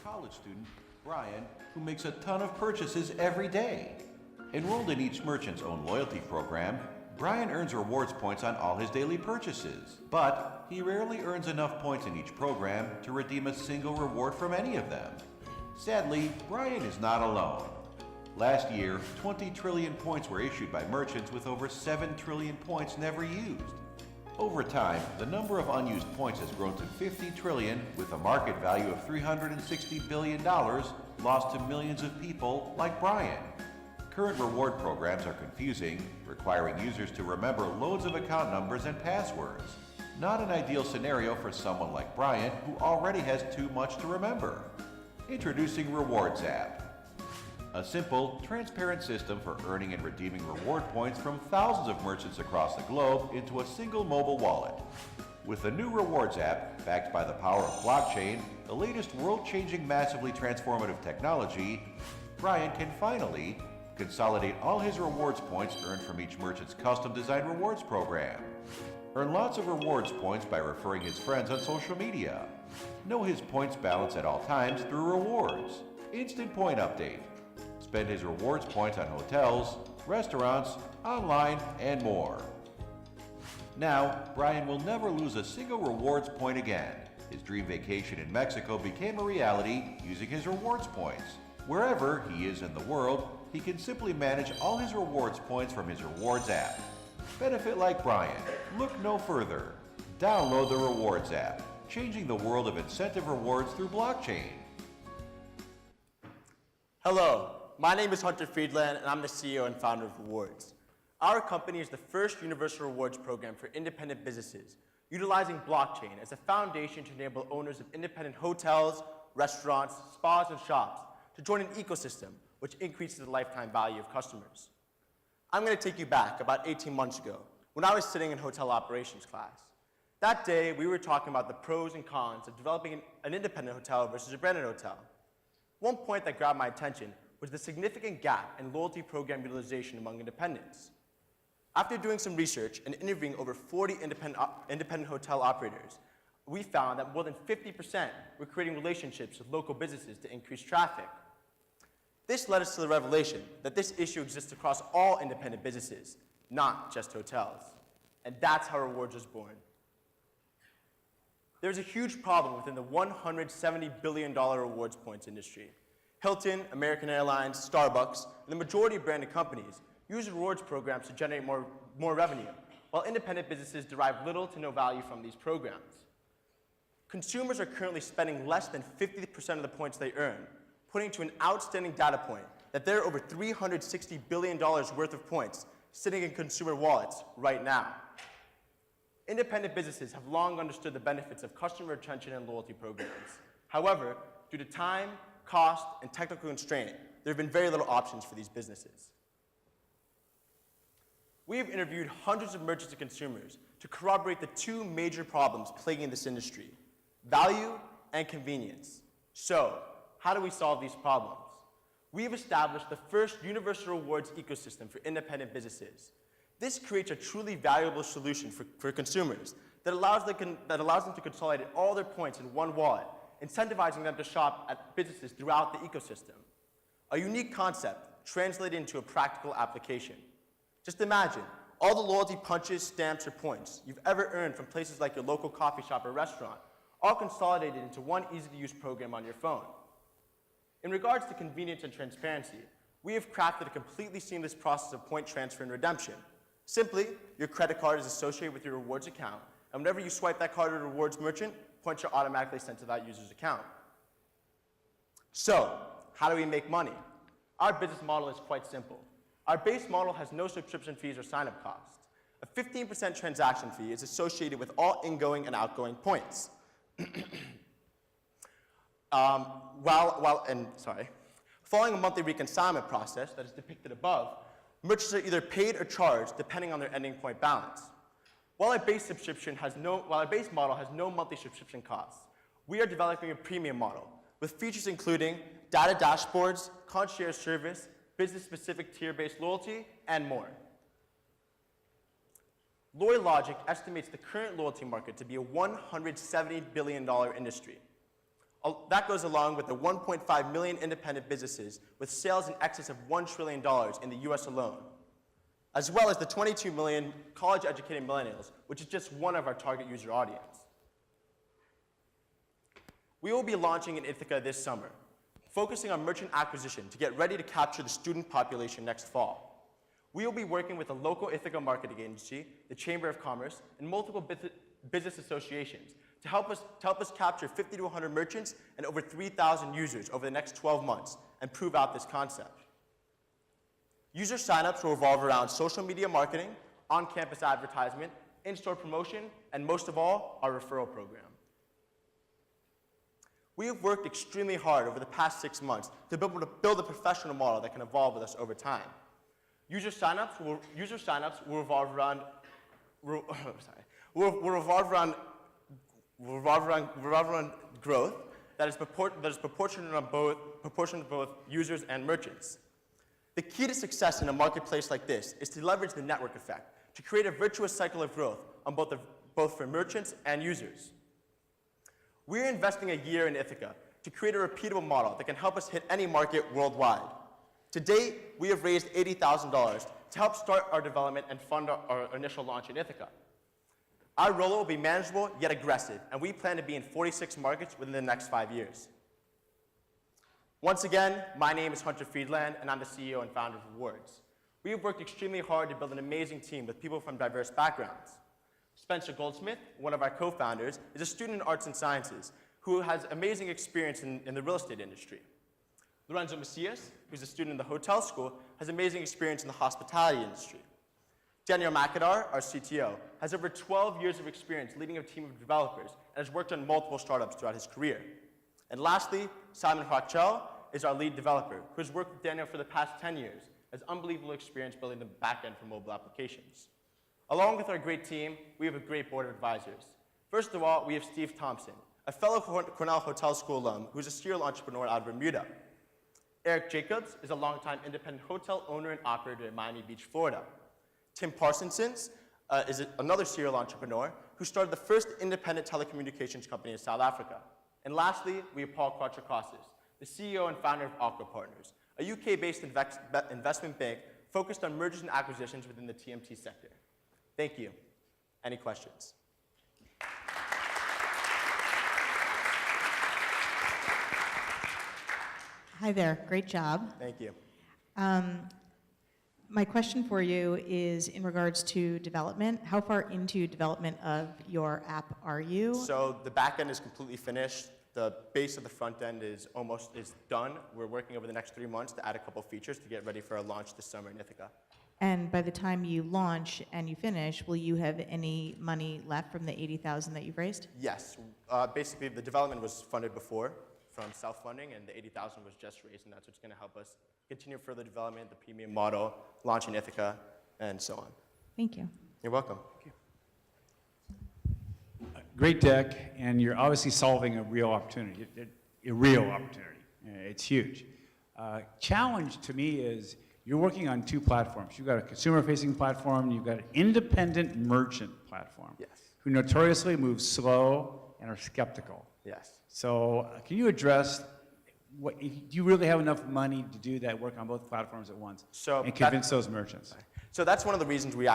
college student, Brian, who makes a ton of purchases every day. Enrolled in each merchant's own loyalty program, Brian earns rewards points on all his daily purchases, but he rarely earns enough points in each program to redeem a single reward from any of them. Sadly, Brian is not alone. Last year, 20 trillion points were issued by merchants with over 7 trillion points never used. Over time, the number of unused points has grown to 50 trillion with a market value of $360 billion lost to millions of people like Brian. Current reward programs are confusing, requiring users to remember loads of account numbers and passwords. Not an ideal scenario for someone like Brian who already has too much to remember. Introducing Rewardzzz app. A simple, transparent system for earning and redeeming reward points from thousands of merchants across the globe into a single mobile wallet. With the new Rewardzzz app, backed by the power of blockchain, the latest world-changing, massively transformative technology, Brian can finally consolidate all his rewards points earned from each merchant's custom-designed rewards program. Earn lots of rewards points by referring his friends on social media. Know his points balance at all times through Rewardzzz. Instant point update. Spend his rewards points on hotels, restaurants, online, and more. Now, Brian will never lose a single rewards point again. His dream vacation in Mexico became a reality using his rewards points. Wherever he is in the world, he can simply manage all his rewards points from his Rewardzzz app. Benefit like Brian. Look no further. Download the Rewardzzz app, changing the world of incentive rewards through blockchain. Hello, my name is Hunter Friedland, and I'm the CEO and founder of Rewardzzz. Our company is the first universal rewards program for independent businesses, utilizing blockchain as a foundation to enable owners of independent hotels, restaurants, spas, and shops to join an ecosystem which increases the lifetime value of customers. I'm going to take you back about 18 months ago when I was sitting in hotel operations class. That day, we were talking about the pros and cons of developing an independent hotel versus a branded hotel. One point that grabbed my attention was the significant gap in loyalty program utilization among independents. After doing some research and interviewing over 40 independent hotel operators, we found that more than 50% were creating relationships with local businesses to increase traffic. This led us to the revelation that this issue exists across all independent businesses, not just hotels. And that's how Rewardzzz was born. There's a huge problem within the $170 billion rewards points industry. Hilton, American Airlines, Starbucks, and the majority of branded companies use rewards programs to generate more revenue, while independent businesses derive little to no value from these programs. Consumers are currently spending less than 50% of the points they earn, pointing to an outstanding data point that there are over $360 billion worth of points sitting in consumer wallets right now. Independent businesses have long understood the benefits of customer retention and loyalty programs. However, due to time, cost, and technical constraint, there have been very little options for these businesses. We have interviewed hundreds of merchants and consumers to corroborate the two major problems plaguing this industry: value and convenience. So, how do we solve these problems? We have established the first universal rewards ecosystem for independent businesses. This creates a truly valuable solution for consumers that allows them to consolidate all their points in one wallet, incentivizing them to shop at businesses throughout the ecosystem. A unique concept translated into a practical application. Just imagine all the loyalty punches, stamps, or points you've ever earned from places like your local coffee shop or restaurant, all consolidated into one easy-to-use program on your phone. In regards to convenience and transparency, we have crafted a completely seamless process of point transfer and redemption. Simply, your credit card is associated with your rewards account, and whenever you swipe that card at a rewards merchant, points are automatically sent to that user's account. So, how do we make money? Our business model is quite simple. Our base model has no subscription fees or sign-up costs. A 15% transaction fee is associated with all ingoing and outgoing points. Following a monthly reconciliation process that is depicted above, merchants are either paid or charged depending on their ending point balance. While our base model has no monthly subscription costs, we are developing a premium model with features including data dashboards, concierge service, business-specific tier-based loyalty, and more. LoyalLogic estimates the current loyalty market to be a $170 billion industry. That goes along with the 1.5 million independent businesses with sales in excess of $1 trillion in the US alone, as well as the 22 million college-educated millennials, which is just one of our target user audience. We will be launching in Ithaca this summer, focusing on merchant acquisition to get ready to capture the student population next fall. We will be working with a local Ithaca marketing agency, the Chamber of Commerce, and multiple business associations to help us capture 50 to 100 merchants and over 3,000 users over the next 12 months and prove out this concept. User signups will revolve around social media marketing, on-campus advertisement, in-store promotion, and most of all, our referral program. We have worked extremely hard over the past 6 months to build a professional model that can evolve with us over time. User signups will revolve around growth that is proportional to both users and merchants. The key to success in a marketplace like this is to leverage the network effect to create a virtuous cycle of growth on both for merchants and users. We're investing a year in Ithaca to create a repeatable model that can help us hit any market worldwide. To date, we have raised $80,000 to help start our development and fund our initial launch in Ithaca. Our rollout will be manageable yet aggressive, and we plan to be in 46 markets within the next 5 years. Once again, my name is Hunter Friedland, and I'm the CEO and founder of Rewardzzz. We have worked extremely hard to build an amazing team with people from diverse backgrounds. Spencer Goldsmith, one of our co-founders, is a student in arts and sciences who has amazing experience in the real estate industry. Lorenzo Masias, who's a student in the hotel school, has amazing experience in the hospitality industry. Daniel McAdar, our CTO, has over 12 years of experience leading a team of developers and has worked on multiple startups throughout his career. And lastly, Simon Hochel is our lead developer, who has worked with Daniel for the past 10 years, has unbelievable experience building the backend for mobile applications. Along with our great team, we have a great board of advisors. First of all, we have Steve Thompson, a fellow Cornell Hotel School alum who's a serial entrepreneur out of Bermuda. Eric Jacobs is a longtime independent hotel owner and operator in Miami Beach, Florida. Tim Parsons is another serial entrepreneur who started the first independent telecommunications company in South Africa. And lastly, we have Paul Quattrocassis, the CEO and founder of Aqua Partners, a UK-based investment bank focused on mergers and acquisitions within the TMT sector. Thank you. Any questions? Hi there, great job. Thank you. My question for you is in regards to development. How far into development of your app are you? So the back end is completely finished. The base of the front end is done. We're working over the next 3 months to add a couple features to get ready for a launch this summer in Ithaca. And by the time you launch and you finish, will you have any money left from the $80,000 that you've raised? Yes. Basically, the development was funded before from self-funding, and the $80,000 was just raised, and that's what's going to help us continue further development, the premium model, launch in Ithaca, and so on. Thank you. You're welcome. Great deck, and you're obviously solving a real opportunity. It's huge. Challenge to me is you're working on 2 platforms. You've got a consumer-facing platform, you've got an independent merchant platform. Yes. Who notoriously move slow and are skeptical. Yes. So can you address, do you really have enough money to do that work on both platforms at once and convince those merchants? So that's one of the reasons we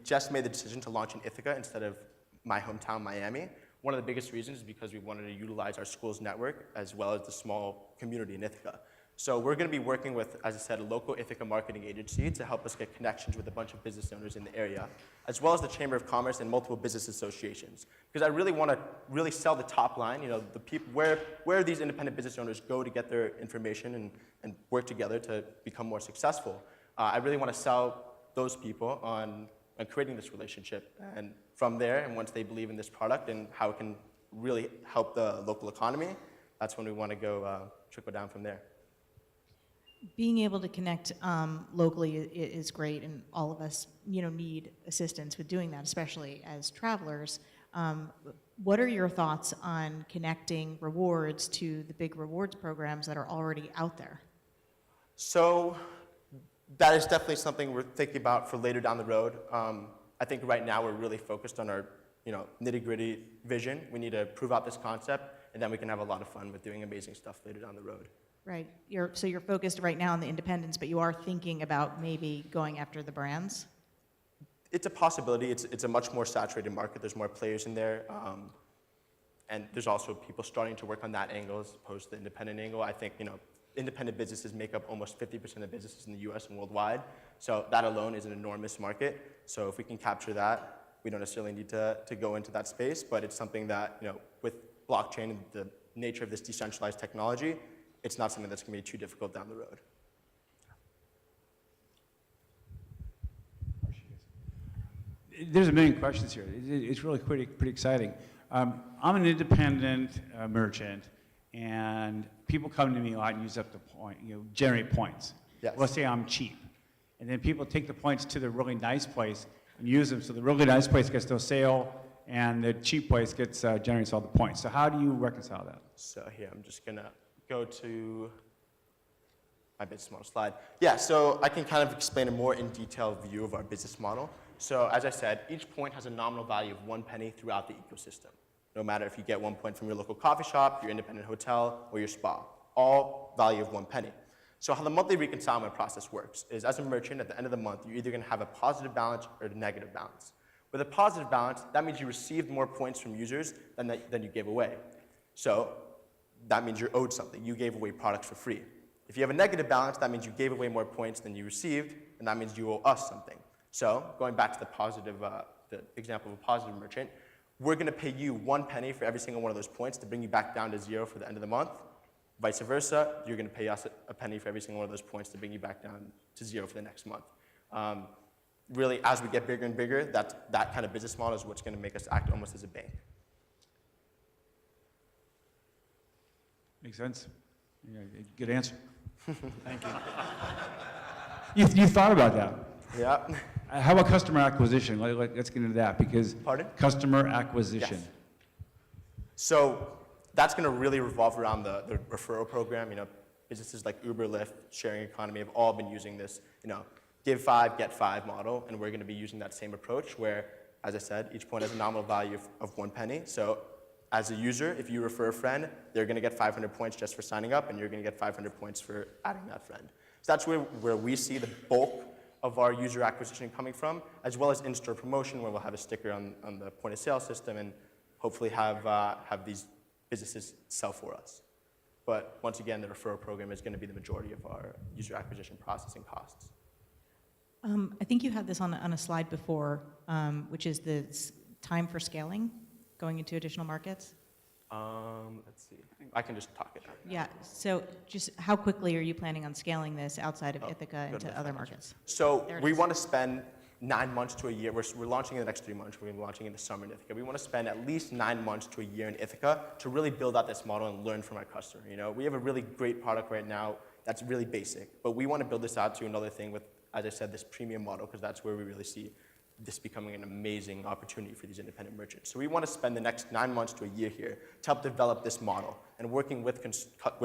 just made the decision to launch in Ithaca instead of my hometown, Miami. One of the biggest reasons is because we wanted to utilize our school's network as well as the small community in Ithaca. So we're going to be working with, as I said, a local Ithaca marketing agency to help us get connections with a bunch of business owners in the area, as well as the Chamber of Commerce and multiple business associations. Because I really want to sell the top line, the people, where these independent business owners go to get their information and work together to become more successful. I really want to sell those people on creating this relationship. And from there, and once they believe in this product and how it can really help the local economy, that's when we want to go trickle down from there. Being able to connect locally is great, and all of us, need assistance with doing that, especially as travelers. What are your thoughts on connecting Rewardzzz to the big rewards programs that are already out there? So that is definitely something we're thinking about for later down the road. I think right now we're really focused on our nitty-gritty vision. We need to prove out this concept and then we can have a lot of fun with doing amazing stuff later down the road. Right. So you're focused right now on the independents, but you are thinking about maybe going after the brands? It's a possibility. It's a much more saturated market. There's more players in there. And there's also people starting to work on that angle as opposed to the independent angle. I think, independent businesses make up almost 50% of businesses in the US and worldwide. So that alone is an enormous market. So if we can capture that, we don't necessarily need to go into that space, but it's something that, with blockchain and the nature of this decentralized technology, it's not something that's going to be too difficult down the road. There's a million questions here. It's really pretty exciting. I'm an independent merchant, and people come to me a lot and use up the point, generate points. Yes. Let's say I'm cheap, and then people take the points to the really nice place and use them. So the really nice place gets no sale, and the cheap place gets generates all the points. So how do you reconcile that? So here, I'm just gonna go to my business model slide. Yeah, so I can kind of explain a more in detail view of our business model. So as I said, each point has a nominal value of 1 penny throughout the ecosystem. No matter if you get 1 point from your local coffee shop, your independent hotel, or your spa, all value of 1 penny. So how the monthly reconcilement process works is, as a merchant, at the end of the month, you're either going to have a positive balance or a negative balance. With a positive balance, that means you received more points from users than you gave away. So that means you're owed something. You gave away products for free. If you have a negative balance, that means you gave away more points than you received, and that means you owe us something. So going back to the example of a positive merchant, we're going to pay you 1 penny for every single one of those points to bring you back down to 0 for the end of the month. Vice versa, you're going to pay us a penny for every single one of those points to bring you back down to 0 for the next month. Really, as we get bigger and bigger, that kind of business model is what's going to make us act almost as a bank. Makes sense. Yeah, good answer. Thank you. You thought about that. Yeah. How about customer acquisition? Let's get into that, because Pardon? Customer acquisition. Yes. So that's going to really revolve around the referral program. Businesses like Uber, Lyft, sharing economy have all been using this, give 5, get 5 model, and we're going to be using that same approach where, as I said, each point has a nominal value of 1 penny. So as a user, if you refer a friend, they're going to get 500 points just for signing up, and you're going to get 500 points for adding that friend. So that's where we see the bulk of our user acquisition coming from, as well as in-store promotion, where we'll have a sticker on the point-of-sale system and hopefully have these businesses sell for us. But once again, the referral program is going to be the majority of our user acquisition processing costs. I think you had this on a slide before, which is the time for scaling, going into additional markets. Let's see. I can just talk it out. Yeah, so just how quickly are you planning on scaling this outside of Ithaca into other markets? So we want to spend 9 months to a year. We're launching in the next 3 months. We're going to be launching in the summer in Ithaca. We want to spend at least 9 months to a year in Ithaca to really build out this model and learn from our customer. We have a really great product right now that's really basic, but we want to build this out to another thing with, as I said, this premium model, because that's where we really see this becoming an amazing opportunity for these independent merchants. So we want to spend the next 9 months to a year here to help develop this model and working with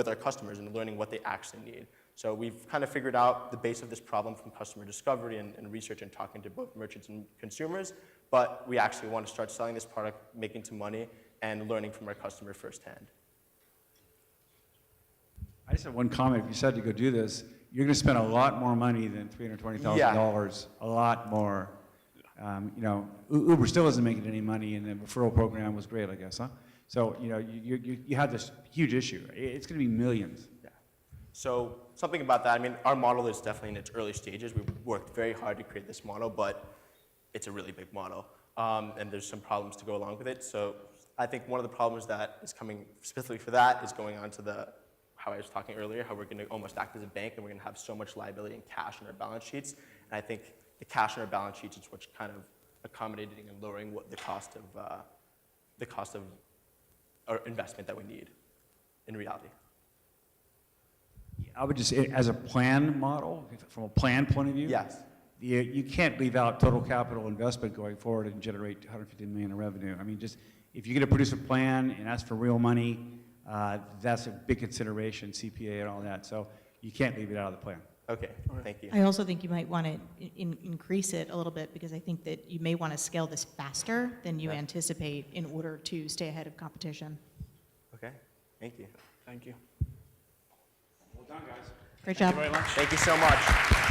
our customers and learning what they actually need. So we've kind of figured out the base of this problem from customer discovery and research and talking to both merchants and consumers, but we actually want to start selling this product, making some money, and learning from our customer firsthand. I just have one comment. If you said to go do this, you're going to spend a lot more money than $320,000. Yeah. A lot more. Uber still isn't making any money, and the referral program was great, I guess, huh? So, you have this huge issue. It's going to be millions. Yeah. So something about that, our model is definitely in its early stages. We've worked very hard to create this model, but it's a really big model, and there's some problems to go along with it. So I think one of the problems that is coming specifically for that is going on to how I was talking earlier, how we're going to almost act as a bank, and we're going to have so much liability and cash on our balance sheets. And I think the cash on our balance sheets is what's kind of accommodating and lowering the cost of our investment that we need in reality. I would just, as a plan model, from a plan point of view, yes, you can't leave out total capital investment going forward and generate $150 million in revenue. Just if you're going to produce a plan and ask for real money, that's a big consideration, CPA and all that. So you can't leave it out of the plan. Okay, thank you. I also think you might want to increase it a little bit, because I think that you may want to scale this faster than you anticipate in order to stay ahead of competition. Okay, thank you. Thank you. Well done, guys. Great job. Thank you very much. Thank you so much.